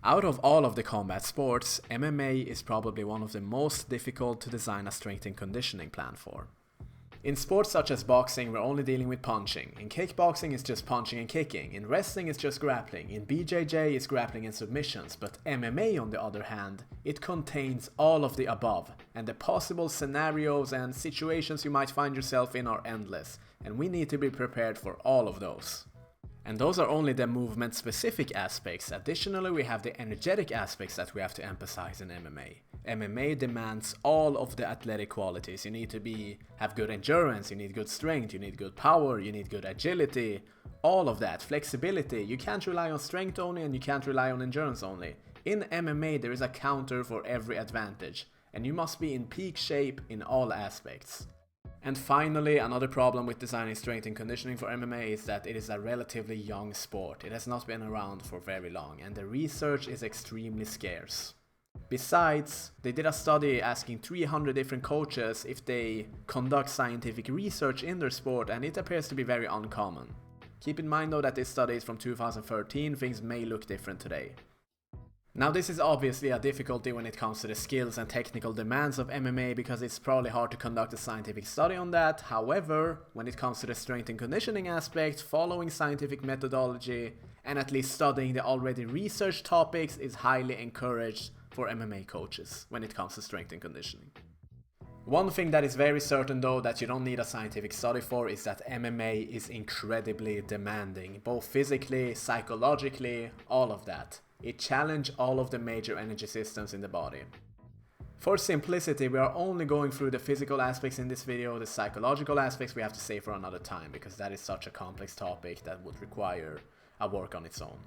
Out of all of the combat sports, MMA is probably one of the most difficult to design a strength and conditioning plan for. In sports such as boxing, we're only dealing with punching. In kickboxing, it's just punching and kicking. In wrestling, it's just grappling. In BJJ, it's grappling and submissions. But MMA, on the other hand, it contains all of the above. And the possible scenarios and situations you might find yourself in are endless. And we need to be prepared for all of those. And those are only the movement-specific aspects. Additionally, we have the energetic aspects that we have to emphasize in MMA. MMA demands all of the athletic qualities. You need to have good endurance, you need good strength, you need good power, you need good agility, all of that, flexibility. You can't rely on strength only and you can't rely on endurance only. In MMA, there is a counter for every advantage, and you must be in peak shape in all aspects. And finally, another problem with designing strength and conditioning for MMA is that it is a relatively young sport. It has not been around for very long, and the research is extremely scarce. Besides, they did a study asking 300 different coaches if they conduct scientific research in their sport, and it appears to be very uncommon. Keep in mind though that this study is from 2013, things may look different today. Now this is obviously a difficulty when it comes to the skills and technical demands of MMA because it's probably hard to conduct a scientific study on that. However, when it comes to the strength and conditioning aspect, following scientific methodology and at least studying the already researched topics is highly encouraged for MMA coaches when it comes to strength and conditioning. One thing that is very certain though that you don't need a scientific study for is that MMA is incredibly demanding, both physically, psychologically, all of that. It challenges all of the major energy systems in the body. For simplicity, we are only going through the physical aspects in this video. The psychological aspects we have to save for another time because that is such a complex topic that would require a work on its own.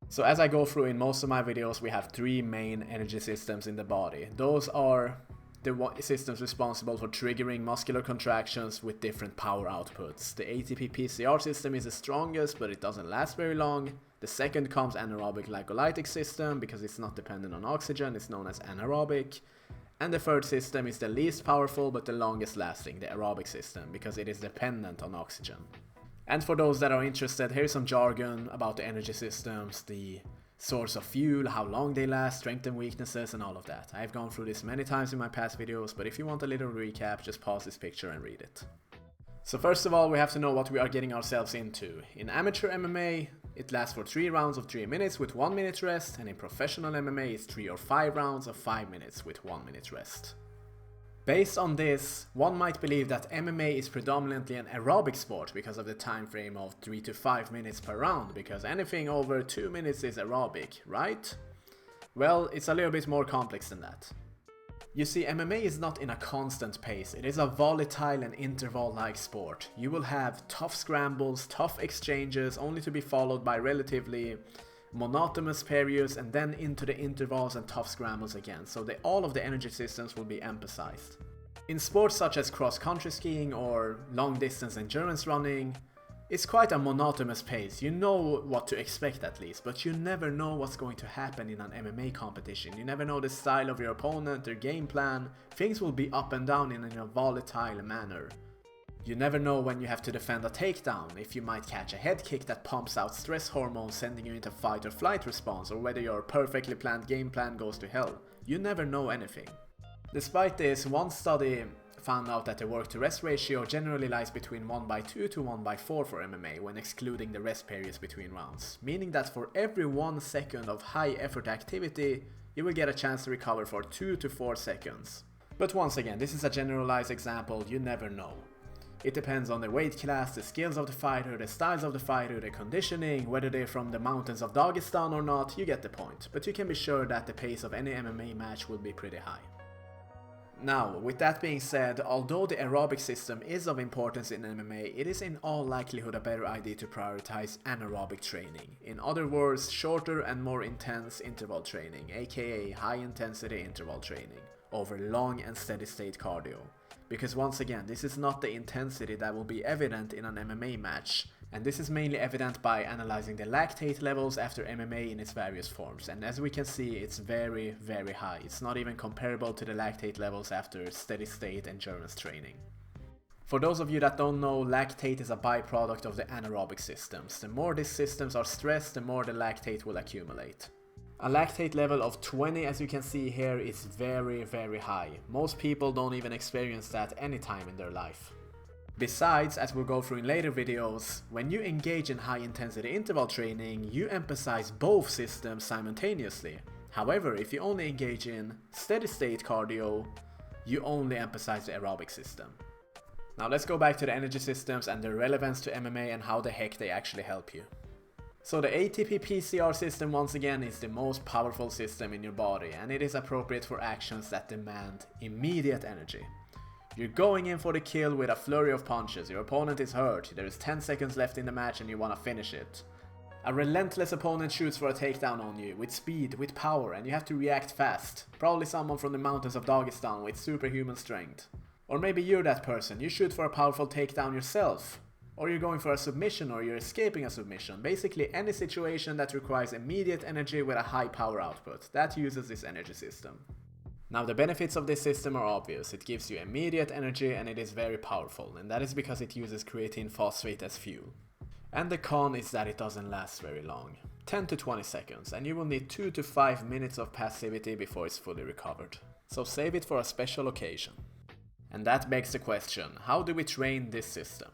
So as I go through in most of my videos, we have three main energy systems in the body. Those are the systems responsible for triggering muscular contractions with different power outputs. The ATP-PCR system is the strongest, but it doesn't last very long. The second comes Anaerobic Glycolytic System because it's not dependent on oxygen, it's known as anaerobic. And the third system is the least powerful but the longest lasting, the Aerobic System, because it is dependent on oxygen. And for those that are interested, here's some jargon about the energy systems, the source of fuel, how long they last, strengths and weaknesses, and all of that. I've gone through this many times in my past videos, but if you want a little recap, just pause this picture and read it. So first of all, we have to know what we are getting ourselves into. In amateur MMA, it lasts for 3 rounds of 3 minutes with 1 minute rest, and in professional MMA, it's 3 or 5 rounds of 5 minutes with 1 minute rest. Based on this, one might believe that MMA is predominantly an aerobic sport because of the time frame of 3 to 5 minutes per round, because anything over 2 minutes is aerobic, right? Well, it's a little bit more complex than that. You see, MMA is not in a constant pace, it is a volatile and interval-like sport. You will have tough scrambles, tough exchanges, only to be followed by relatively monotonous periods and then into the intervals and tough scrambles again, so all of the energy systems will be emphasized. In sports such as cross-country skiing or long-distance endurance running, it's quite a monotonous pace. You know what to expect at least, but you never know what's going to happen in an MMA competition. You never know the style of your opponent, their game plan. Things will be up and down in a volatile manner. You never know when you have to defend a takedown, if you might catch a head kick that pumps out stress hormones sending you into fight or flight response, or whether your perfectly planned game plan goes to hell. You never know anything. Despite this, one study found out that the work to rest ratio generally lies between 1/2 to 1/4 for MMA when excluding the rest periods between rounds, meaning that for every 1 second of high effort activity, you will get a chance to recover for 2 to 4 seconds. But once again, this is a generalized example, you never know. It depends on the weight class, the skills of the fighter, the styles of the fighter, the conditioning, whether they're from the mountains of Dagestan or not, you get the point. But you can be sure that the pace of any MMA match will be pretty high. Now, with that being said, although the aerobic system is of importance in MMA, it is in all likelihood a better idea to prioritize anaerobic training. In other words, shorter and more intense interval training, aka high intensity interval training, over long and steady state cardio. Because once again, this is not the intensity that will be evident in an MMA match, and this is mainly evident by analyzing the lactate levels after MMA in its various forms, and as we can see, it's very, very high. It's not even comparable to the lactate levels after steady state endurance training. For those of you that don't know, lactate is a byproduct of the anaerobic systems. The more these systems are stressed, the more the lactate will accumulate. A lactate level of 20, as you can see here, is very, very high. Most people don't even experience that any time in their life. Besides, as we'll go through in later videos, when you engage in high intensity interval training, you emphasize both systems simultaneously. However, if you only engage in steady state cardio, you only emphasize the aerobic system. Now let's go back to the energy systems and their relevance to MMA and how the heck they actually help you. So the ATP-PCR system once again is the most powerful system in your body, and it is appropriate for actions that demand immediate energy. You're going in for the kill with a flurry of punches, your opponent is hurt, there is 10 seconds left in the match and you want to finish it. A relentless opponent shoots for a takedown on you, with speed, with power, and you have to react fast. Probably someone from the mountains of Dagestan with superhuman strength. Or maybe you're that person, you shoot for a powerful takedown yourself. Or you're going for a submission, or you're escaping a submission. Basically any situation that requires immediate energy with a high power output. That uses this energy system. Now the benefits of this system are obvious. It gives you immediate energy and it is very powerful. And that is because it uses creatine phosphate as fuel. And the con is that it doesn't last very long. 10 to 20 seconds. And you will need 2 to 5 minutes of passivity before it's fully recovered. So save it for a special occasion. And that begs the question, how do we train this system?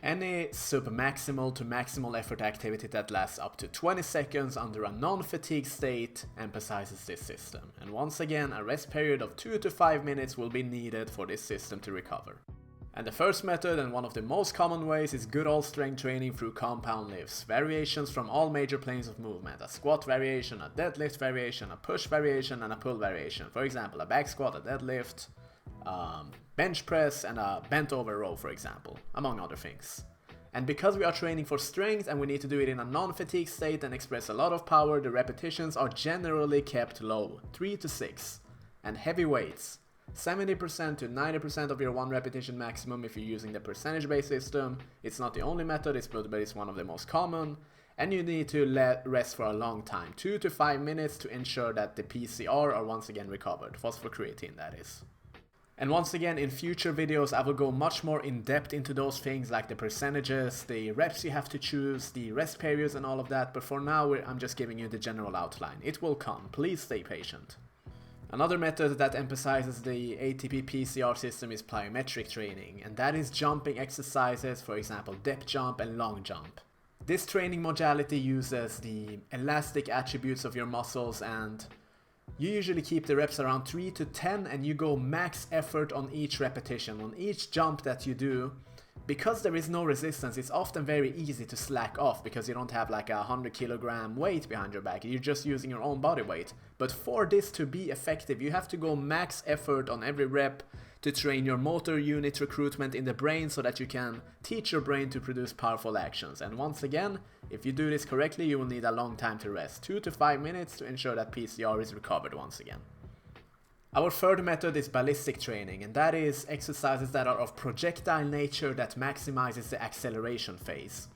Any sub-maximal to maximal effort activity that lasts up to 20 seconds under a non-fatigue state emphasizes this system. And once again, a rest period of 2 to 5 minutes will be needed for this system to recover. And the first method, and one of the most common ways, is good old strength training through compound lifts. Variations from all major planes of movement. A squat variation, a deadlift variation, a push variation, and a pull variation. For example, a back squat, a deadlift, bench press, and a bent over row, for example, among other things. And because we are training for strength and we need to do it in a non-fatigue state and express a lot of power, the repetitions are generally kept low, 3 to 6. And heavy weights, 70% to 90% of your 1 repetition maximum if you're using the percentage-based system. It's not the only method, but it's one of the most common. And you need to let rest for a long time, 2 to 5 minutes, to ensure that the PCR are once again recovered, phosphocreatine that is. And once again, in future videos I will go much more in depth into those things like the percentages, the reps you have to choose, the rest periods and all of that, but for now I'm just giving you the general outline. It will come, please stay patient. Another method that emphasizes the ATP-PCR system is plyometric training, and that is jumping exercises, for example depth jump and long jump. This training modality uses the elastic attributes of your muscles, and you usually keep the reps around 3 to 10 and you go max effort on each repetition, on each jump that you do. Because there is no resistance, it's often very easy to slack off because you don't have like a 100 kilogram weight behind your back, you're just using your own body weight. But for this to be effective, you have to go max effort on every rep to train your motor unit recruitment in the brain so that you can teach your brain to produce powerful actions. And once again, if you do this correctly, you will need a long time to rest, 2 to 5 minutes, to ensure that PCR is recovered once again. Our third method is ballistic training, and that is exercises that are of projectile nature that maximizes the acceleration phase.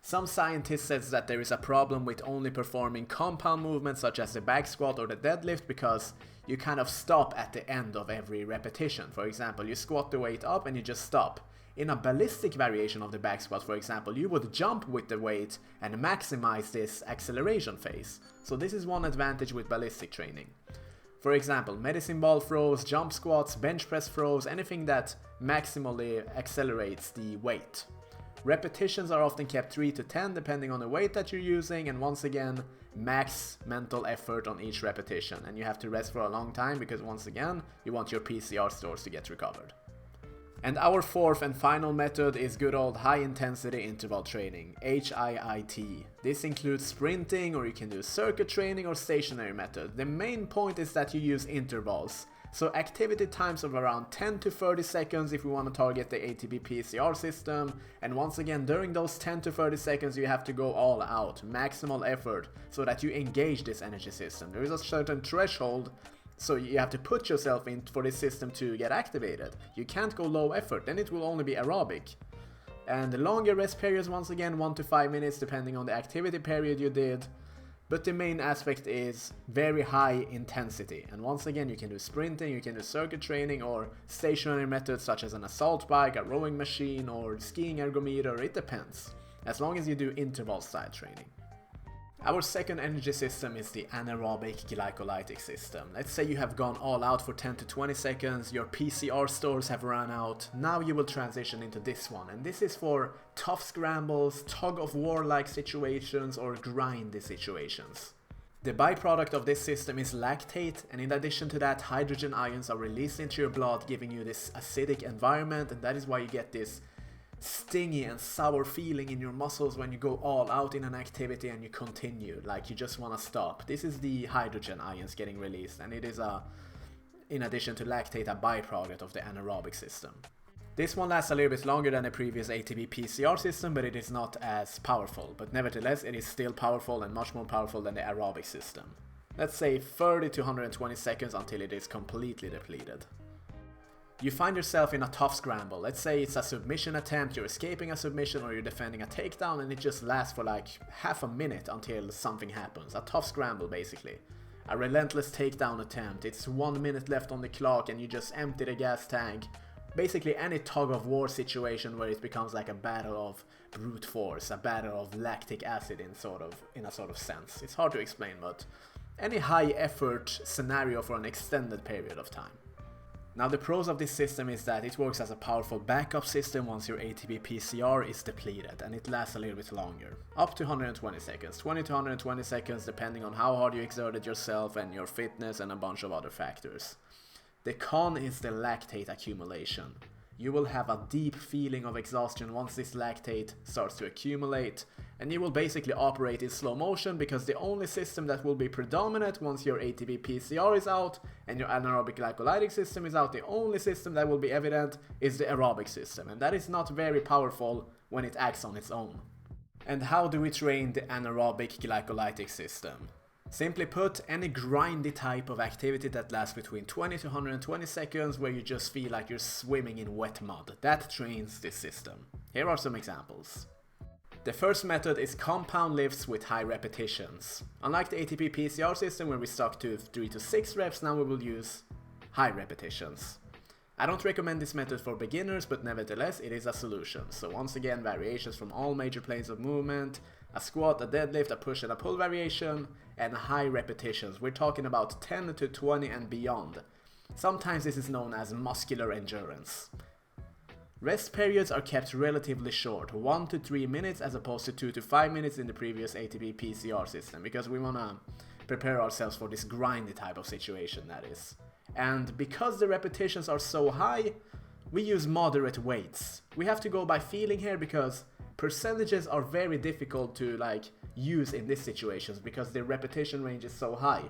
Some scientists says that there is a problem with only performing compound movements such as the back squat or the deadlift because you kind of stop at the end of every repetition. For example, you squat the weight up and you just stop. In a ballistic variation of the back squat, for example, you would jump with the weight and maximize this acceleration phase. So this is one advantage with ballistic training. For example, medicine ball throws, jump squats, bench press throws, anything that maximally accelerates the weight. Repetitions are often kept 3 to 10 depending on the weight that you're using, and once again, max mental effort on each repetition, and you have to rest for a long time because once again, you want your PCR stores to get recovered. And our fourth and final method is good old high intensity interval training, HIIT. This includes sprinting, or you can do circuit training or stationary method. The main point is that you use intervals. So activity times of around 10 to 30 seconds if we want to target the ATP-PCR system. And once again, during those 10 to 30 seconds you have to go all out, maximal effort, so that you engage this energy system. There is a certain threshold, so you have to put yourself in for this system to get activated. You can't go low effort, then it will only be aerobic. And the longer rest periods, once again 1 to 5 minutes depending on the activity period you did. But the main aspect is very high intensity, and once again you can do sprinting, you can do circuit training or stationary methods such as an assault bike, a rowing machine or skiing ergometer, it depends, as long as you do interval style training. Our second energy system is the Anaerobic Glycolytic System. Let's say you have gone all out for 10 to 20 seconds, your PCR stores have run out, now you will transition into this one, and this is for tough scrambles, tug of war like situations or grindy situations. The byproduct of this system is lactate, and in addition to that, hydrogen ions are released into your blood, giving you this acidic environment, and that is why you get this stingy and sour feeling in your muscles when you go all out in an activity and you continue, like you just want to stop. This is the hydrogen ions getting released, and it is in addition to lactate, a byproduct of the anaerobic system. This one lasts a little bit longer than the previous ATP-PCR system, but it is not as powerful, but nevertheless it is still powerful and much more powerful than the aerobic system. Let's say 30 to 120 seconds until it is completely depleted. You find yourself in a tough scramble. Let's say it's a submission attempt, you're escaping a submission or you're defending a takedown, and it just lasts for like half a minute until something happens. A tough scramble basically. A relentless takedown attempt. It's 1 minute left on the clock and you just empty the gas tank. Basically any tug of war situation where it becomes like a battle of brute force, a battle of lactic acid in a sort of sense. It's hard to explain, but any high effort scenario for an extended period of time. Now the pros of this system is that it works as a powerful backup system once your ATP-PCR is depleted, and it lasts a little bit longer, up to 120 seconds, 20 to 120 seconds depending on how hard you exerted yourself and your fitness and a bunch of other factors. The con is the lactate accumulation. You will have a deep feeling of exhaustion once this lactate starts to accumulate, and you will basically operate in slow motion because the only system that will be predominant once your ATP-PCR is out and your anaerobic glycolytic system is out, the only system that will be evident is the aerobic system, and that is not very powerful when it acts on its own. And how do we train the anaerobic glycolytic system? Simply put, any grindy type of activity that lasts between 20 to 120 seconds where you just feel like you're swimming in wet mud, that trains this system. Here are some examples. The first method is compound lifts with high repetitions. Unlike the ATP-PCR system where we stuck to 3 to 6 reps, now we will use high repetitions. I don't recommend this method for beginners, but nevertheless it is a solution. So once again, variations from all major planes of movement, a squat, a deadlift, a push and a pull variation, and high repetitions. We're talking about 10 to 20 and beyond. Sometimes this is known as muscular endurance. Rest periods are kept relatively short, 1 to 3 minutes as opposed to 2 to 5 minutes in the previous ATP-PCR system, because we want to prepare ourselves for this grindy type of situation, that is. And because the repetitions are so high, we use moderate weights. We have to go by feeling here because percentages are very difficult to use in these situations because the repetition range is so high.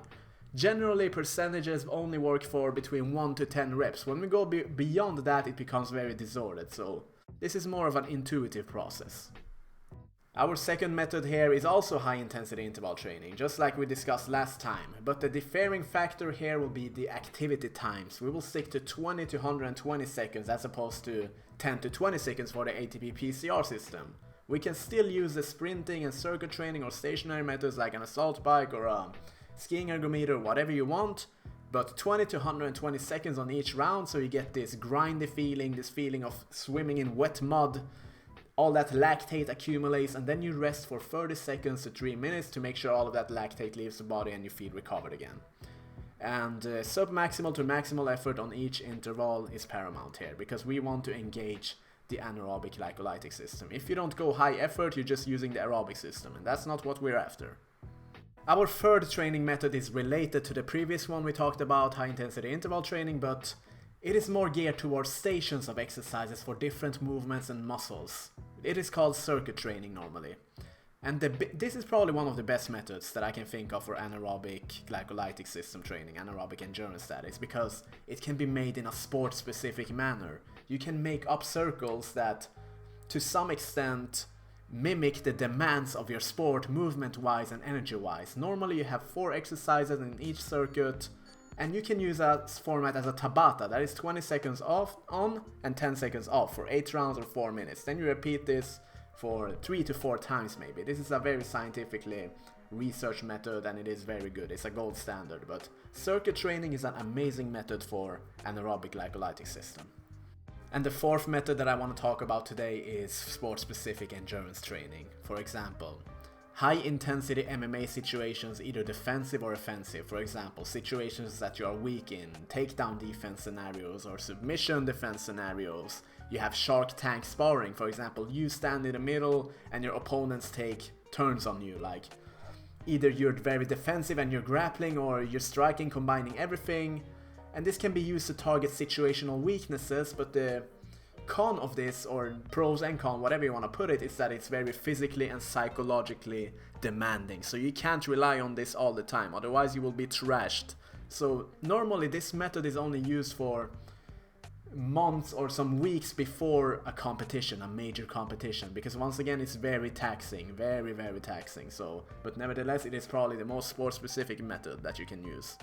Generally, percentages only work for between 1 to 10 reps. When we go beyond that, it becomes very disordered, so this is more of an intuitive process. Our second method here is also high intensity interval training, just like we discussed last time, but the differing factor here will be the activity times. We will stick to 20 to 120 seconds as opposed to 10 to 20 seconds for the ATP-PCR system. We can still use the sprinting and circuit training or stationary methods like an assault bike or a skiing ergometer, whatever you want, but 20 to 120 seconds on each round, so you get this grindy feeling, this feeling of swimming in wet mud. All that lactate accumulates, and then you rest for 30 seconds to 3 minutes to make sure all of that lactate leaves the body and you feel recovered again. And sub-maximal to maximal effort on each interval is paramount here, because we want to engage the anaerobic glycolytic system. If you don't go high effort, you're just using the aerobic system, and that's not what we're after. Our third training method is related to the previous one we talked about, high intensity interval training, but it is more geared towards stations of exercises for different movements and muscles. It is called circuit training normally. And this is probably one of the best methods that I can think of for anaerobic glycolytic system training, anaerobic endurance that is, because it can be made in a sport-specific manner. You can make up circles that, to some extent, mimic the demands of your sport movement-wise and energy-wise. Normally you have 4 exercises in each circuit, and you can use a format as a Tabata, that is 20 seconds off on and 10 seconds off for 8 rounds or 4 minutes. Then you repeat this for 3 to 4 times maybe. This is a very scientifically researched method and it is very good. It's a gold standard, but circuit training is an amazing method for anaerobic glycolytic system. And the fourth method that I want to talk about today is sport-specific endurance training. For example, high intensity MMA situations, either defensive or offensive. For example, situations that you are weak in, takedown defense scenarios or submission defense scenarios. You have Shark Tank sparring, for example, you stand in the middle and your opponents take turns on you, like either you're very defensive and you're grappling, or you're striking, combining everything. And this can be used to target situational weaknesses, but the con of this, or pros and con, whatever you want to put it, is that it's very physically and psychologically demanding. So you can't rely on this all the time, otherwise you will be trashed. So normally this method is only used for months or some weeks before a competition, a major competition, because once again it's very taxing, very taxing. So, but nevertheless it is probably the most sport specific method that you can use.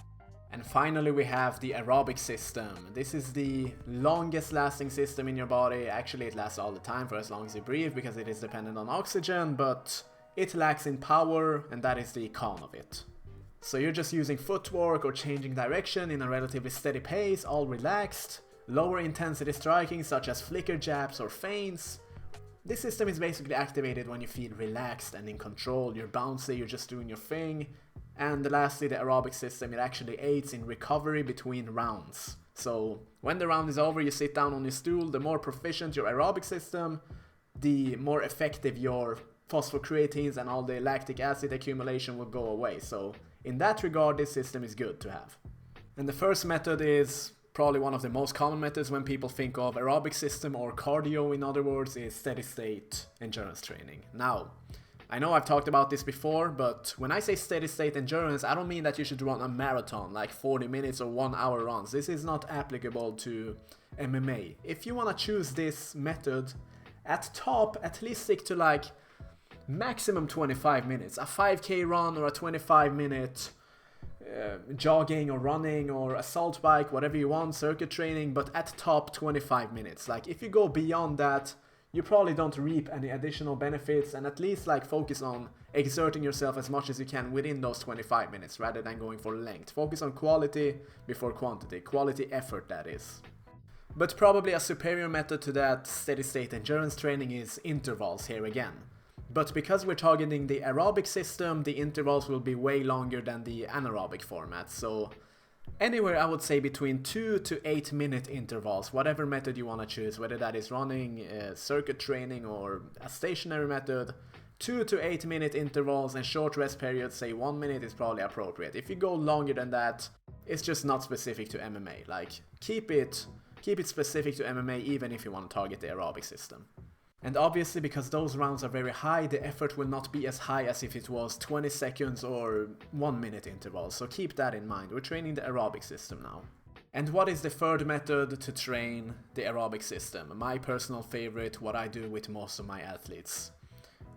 And finally we have the aerobic system. This is the longest lasting system in your body. Actually it lasts all the time for as long as you breathe, because it is dependent on oxygen, but it lacks in power, and that is the con of it. So you're just using footwork or changing direction in a relatively steady pace, all relaxed. Lower intensity striking such as flicker jabs or feints. This system is basically activated when you feel relaxed and in control. You're bouncy, you're just doing your thing. And lastly, the aerobic system, it actually aids in recovery between rounds. So when the round is over, you sit down on your stool. The more proficient your aerobic system, the more effective your phosphocreatines and all the lactic acid accumulation will go away. So in that regard, this system is good to have. And the first method is probably one of the most common methods when people think of aerobic system, or cardio in other words, is steady state endurance training. Now, I know I've talked about this before, but when I say steady state endurance, I don't mean that you should run a marathon, like 40 minutes or 1 hour runs. This is not applicable to MMA. If you want to choose this method, at top, at least stick to like maximum 25 minutes. A 5k run or a 25-minute jogging or running or assault bike, whatever you want, circuit training, but at top 25 minutes. Like if you go beyond that, you probably don't reap any additional benefits, and at least like focus on exerting yourself as much as you can within those 25 minutes rather than going for length. Focus on quality before quantity, quality effort that is. But probably a superior method to that steady state endurance training is intervals here again. But because we're targeting the aerobic system, the intervals will be way longer than the anaerobic format. So anywhere I would say between 2 to 8 minute intervals, whatever method you want to choose, whether that is running, circuit training or a stationary method, 2 to 8 minute intervals and short rest periods, say 1 minute, is probably appropriate. If you go longer than that, it's just not specific to MMA. Like keep it specific to MMA even if you want to target the aerobic system. And obviously because those rounds are very high, the effort will not be as high as if it was 20 seconds or 1 minute intervals, so keep that in mind. We're training the aerobic system now. And what is the third method to train the aerobic system? My personal favorite, what I do with most of my athletes.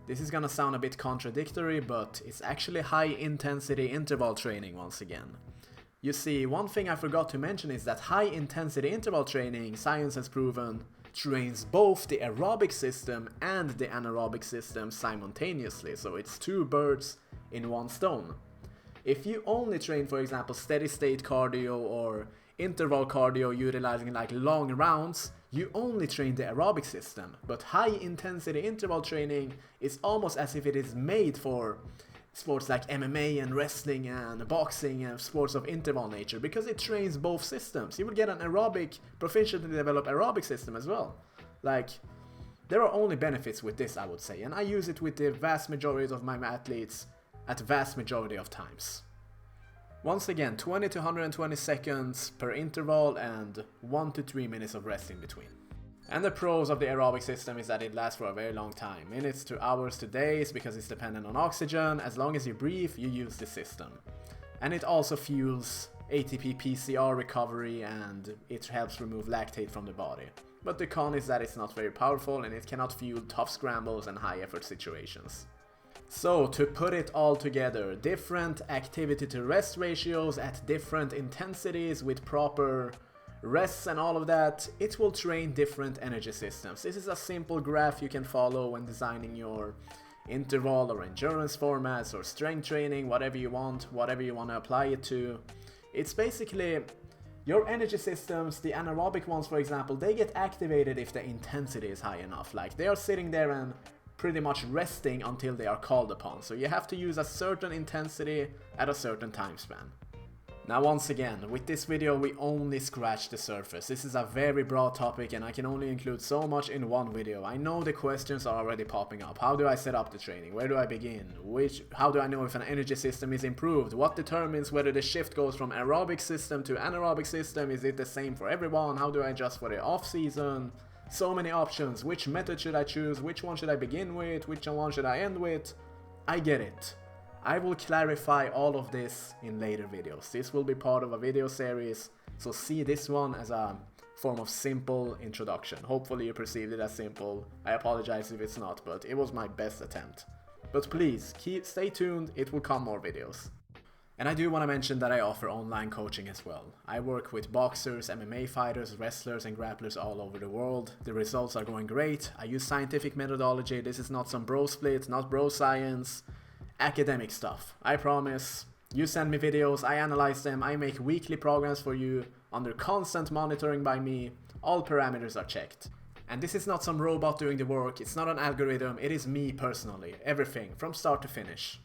This is gonna sound a bit contradictory, but it's actually high intensity interval training once again. You see, one thing I forgot to mention is that high intensity interval training, science has proven, trains both the aerobic system and the anaerobic system simultaneously, so it's two birds in one stone. If you only train, for example, steady state cardio or interval cardio utilizing like long rounds, you only train the aerobic system, but high intensity interval training is almost as if it is made for sports like MMA and wrestling and boxing and sports of interval nature, because it trains both systems. You will get an aerobic, proficiently developed aerobic system as well. Like, there are only benefits with this, I would say, and I use it with the vast majority of my athletes at vast majority of times. Once again, 20 to 120 seconds per interval and 1 to 3 minutes of rest in between. And the pros of the aerobic system is that it lasts for a very long time, minutes to hours to days, because it's dependent on oxygen. As long as you breathe, you use the system. And it also fuels ATP-PCR recovery, and it helps remove lactate from the body. But the con is that it's not very powerful and it cannot fuel tough scrambles and high effort situations. So to put it all together, different activity to rest ratios at different intensities with proper rests and all of that, it will train different energy systems. This is a simple graph you can follow when designing your interval or endurance formats or strength training, whatever you want to apply it to. It's basically your energy systems, the anaerobic ones for example, they get activated if the intensity is high enough. Like they are sitting there and pretty much resting until they are called upon. So you have to use a certain intensity at a certain time span. Now once again, with this video we only scratch the surface. This is a very broad topic and I can only include so much in one video. I know the questions are already popping up. How do I set up the training? Where do I begin? How do I know if an energy system is improved? What determines whether the shift goes from aerobic system to anaerobic system? Is it the same for everyone? How do I adjust for the off season? So many options. Which method should I choose? Which one should I begin with? Which one should I end with? I get it. I will clarify all of this in later videos. This will be part of a video series, so see this one as a form of simple introduction. Hopefully you perceived it as simple. I apologize if it's not, but it was my best attempt. But please, stay tuned, it will come more videos. And I do want to mention that I offer online coaching as well. I work with boxers, MMA fighters, wrestlers and grapplers all over the world. The results are going great. I use scientific methodology. This is not some bro split, not bro science. Academic stuff. I promise. You send me videos, I analyze them, I make weekly programs for you under constant monitoring by me. All parameters are checked. And this is not some robot doing the work, it's not an algorithm, it is me personally. Everything, from start to finish.